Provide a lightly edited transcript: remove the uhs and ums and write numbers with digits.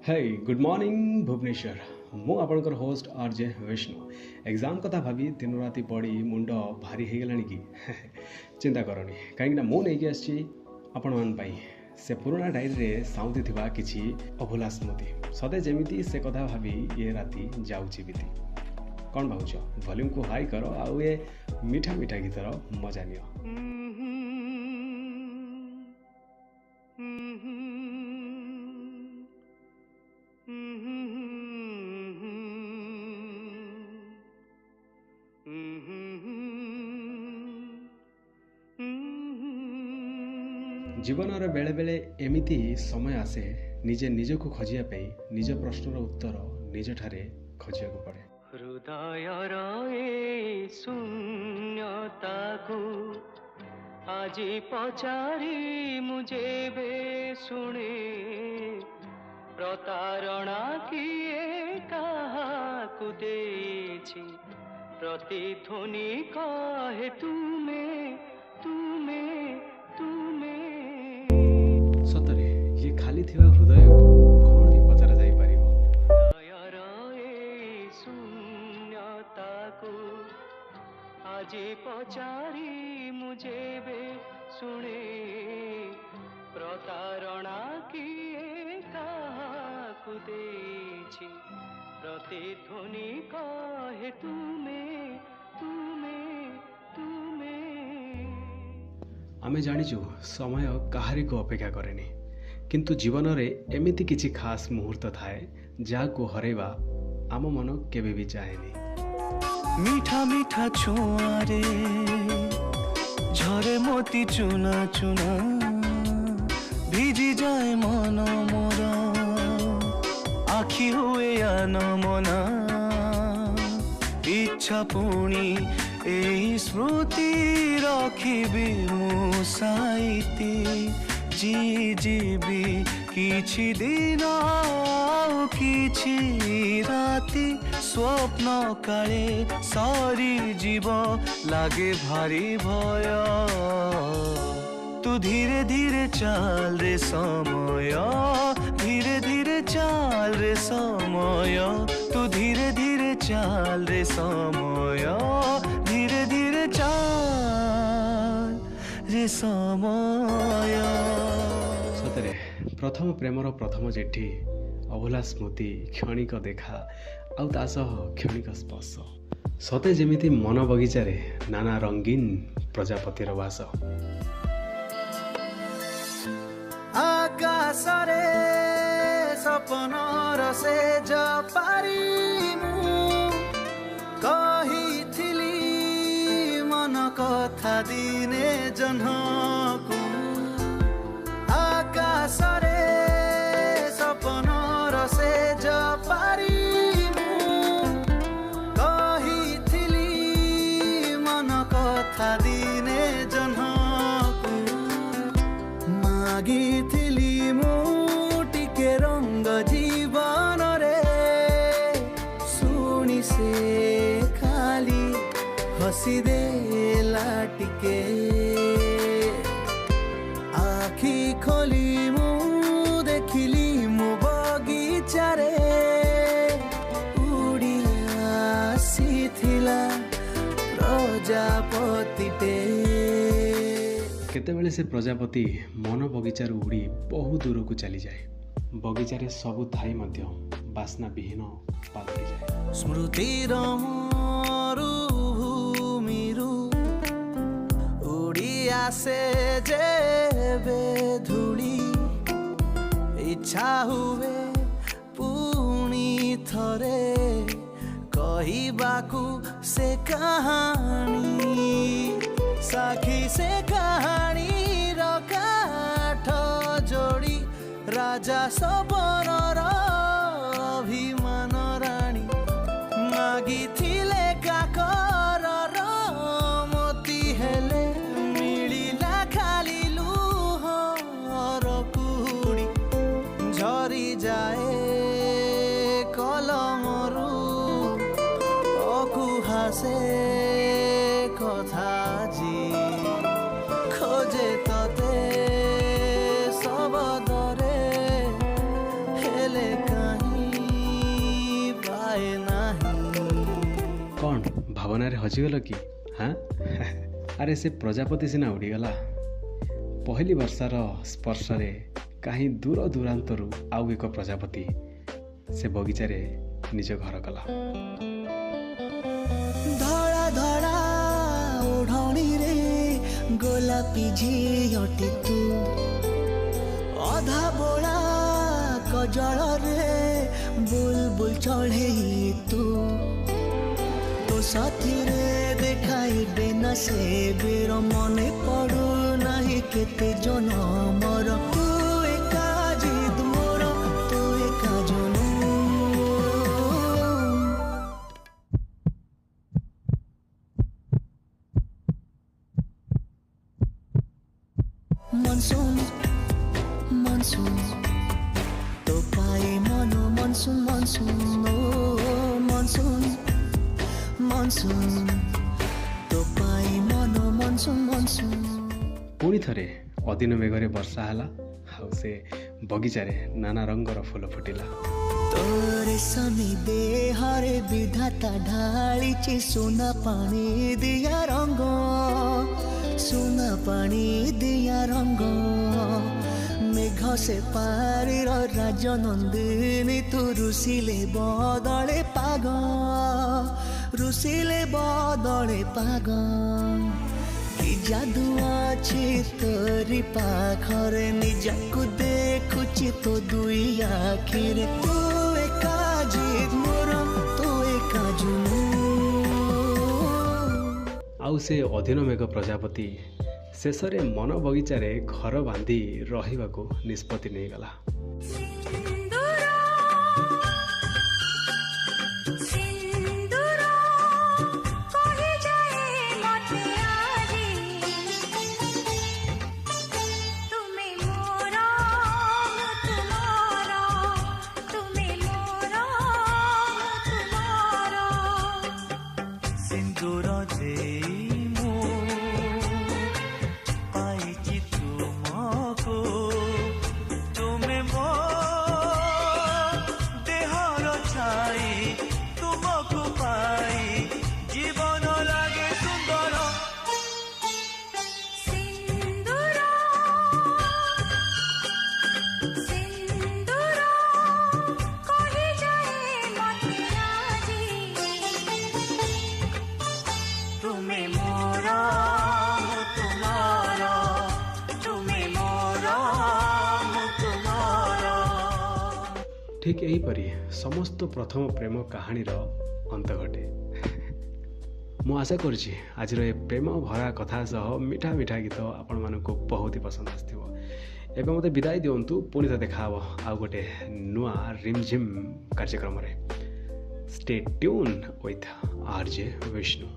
Hi good morning Bhubaneswar मु आपणकर host RJ Vishnu exam कथा भाभी दिन राति पढ़ी मुंड भारी हो गलानी कि चिंता करनी कहीं मु नहीं आसी आपण मान से पुराना डायरी रे साउथी थिबा किछि अभुला स्मृति सदे जेमिति से कथा भाभी ये राति जाउछि बीती कौन भावुछ वॉल्यूम को हाई करो आउ ये मीठा मीठा गीतर मजा नियो। जीवनर बेले बेले एमिति समय आसे निजे निजको खोजिया पई निज प्रश्नर उत्तर निज ठारे खोजिया को पड़े। हृदयर ए शून्यताको आजी पचारी मुझे बे शुणे प्रतारणा किए काहाकु देछि प्रतिध्वनि कहे तुमे तुमे तुमे सतरे ये खाली थिबा हृदय को कौन भी पचरा जाई परिबो। हृदयर ए शून्यताको आजी पचारी मुझे बे शुणे प्रतारणा किए काहाकु देछि प्रतिध्वनि कहे तुमे तुमे तुमे। आमे जानिचु समय काहारी को अपेक्षा करेनी किंतु जीवन रे एमिति किछि खास मुहूर्त थाए जाको हरेबा आम मन केबे भी चाहेनी। मीठा मीठा छुआरे झरे मोती चुना चुना भिजी जाए मन मोर आखि हुए अनमना इच्छा पुणी एई स्मृति रखिबी मु साइती जी जीवी किछि दिन आउ किछि राति स्वप्न काले सारी जीव लागे भारी भय तू धीरे धीरे चाल रे समय धीरे धीरे चाल रे समय तू धीरे धीरे चाल रे समय धीरे धीरे चाल रे समय। सतरे प्रथम प्रेमर प्रथम चिठी अभुला स्मृति क्षणिक देखा आउ ता सह क्षणिक स्पर्श सते जेमिति मन बगीचारे नाना रंगीन प्रजापतिर वास। आकाशरे सपनर से जपारी कहिथिली मन कथा दिने जन्हकु आकाशरे सपनर से जपारी कहिथिली मन कथा दिने जन्हकु मागिथिली मु टिके रंग जीवन रे शुणी से खाली हसी देला टिके आखि खोली मु देखिली मु बगीचारे उड़ी आसीथिला प्रजापतिटे। केतेबेले से प्रजापति मन बगीचार उड़ी बहु दूर को चली जाए बगीचारे सबु थाई मध्य बास्ना विहीन पालटी जाए। स्मृतिर मरुभूमिरु उड़ी आसे जेबे धूली इच्छा हुए पुणी थरे कहिबाकु से कहानी साखी से कहानी काठ जोड़ी राजा सबरर अभिमान राणी मागिथिले काकर मोती हेले मिलिला खाली लुहर कुहुडी झरी जाए कलमरु अकुहासे कथा जी खोजे तते सबदरे हेले का ଭାବନାରେ ହଜିଗଲ କି ହଁ ଆରେ ସେ ପ୍ରଜାପତି ସିନା ଉଡ଼ିଗଲା, ପହିଲି ବର୍ଷାର ସ୍ପର୍ଶରେ କାହିଁ ଦୂର ଦୂରାନ୍ତରୁ ଆଉ ଏକ ପ୍ରଜାପତି ସେ ବଗିଚାରେ ନିଜ ଘର କଲା। ଧଳା ଧଳା ଓଢ଼ଣୀରେ ଗୋଲାପୀ ଝିଅଟି ତୁ, ଅଧା ବୋଳା କଜଳରେ ବୁଲବୁଲ ଚଢ଼େଇ ତୁ, ତୋ ସାଥିରେ ଦେଖାଇବେ ନା ସେ ବେର ମନେ ପଡ଼ୁ ନାହିଁ କେତେ ଜନମର, ତୁ ଏକା ଜିଦ୍ ମୋର, ତୁ ଏକା ଜନମ। Monsoon, monsoon, to pai mono monsoon, monsoon, oh monsoon, monsoon, to pai mono monsoon, monsoon. ପୁଣି ଥରେ ଅଦିନ ମେଘରେ ବର୍ଷା ହେଲା, ଆଉ ସେ ବଗିଚାରେ ନାନା ରଙ୍ଗର ଫୁଲ ଫୁଟିଲା। ତୋରେ ସନି ଦେହରେ ବିଧାତା ଢାଳିଛି ସୁନା ପାଣି ଦିଆ ରଙ୍ଗ, ସୁନା ପାଣି ଦିଆ ରଙ୍ଗ, ମେଘ ସେ ପାରିର ରାଜନନ୍ଦିନୀ ତୁ ରୁଷିଲେ ବଦଳେ ପାଗ, ରୁଷିଲେ ବଦଳେ ପାଗ, କି ଯାଦୁ ଅଛି ତୋରି ପାଖରେ ନିଜକୁ ଦେଖୁଛି ତୋ ଦୁଇ ଆଖିରେ, ତୁ ଏକା ଜିଦ୍ ମୋର, ତୁ ଏକା ଜୁନୁ। ଆଉ ସେ ଅଦିନ ମେଘ ପ୍ରଜାପତି ଶେଷରେ ମନ ବଗିଚାରେ ଘର ବାନ୍ଧି ରହିବାକୁ ନିଷ୍ପତ୍ତି ନେଇଗଲା। ସିନ୍ଦୁର ଦେଇ ମୁଁ ପାଇଛି ତୁମକୁ, ତୁମେ ମୋ ଦେହର ଛାଇ, ତୁମକୁ ପାଇ ଜୀବନ ଲାଗେ ସୁନ୍ଦର। ସିନ୍ଦୁର ସିନ୍ଦୁର କହିଯାଏ ମତେ ଆଜି, ତୁମେ ମୋର ମୁଁ ତୁମର, ତୁମେ ମୋର ମୁଁ ତୁମର। ଠିକ୍ ଏହିପରି ସମସ୍ତ ପ୍ରଥମ ପ୍ରେମ କାହାଣୀର ଅନ୍ତ ଘଟେ। ମୁଁ ଆଶା କରୁଛି ଆଜିର ଏ ପ୍ରେମ ଭରା କଥା ସହ ମିଠା ମିଠା ଗୀତ ଆପଣମାନଙ୍କୁ ବହୁତ ହି ପସନ୍ଦ ଆସିଥିବ। ଏବେ ମୋତେ ବିଦାୟ ଦିଅନ୍ତୁ, ପୁଣି ଥରେ ଦେଖା ହେବ ଆଉ ଗୋଟେ ନୂଆ ରିମ୍ଝିମ୍ କାର୍ଯ୍ୟକ୍ରମରେ। Stay tuned with RJ Vishnu.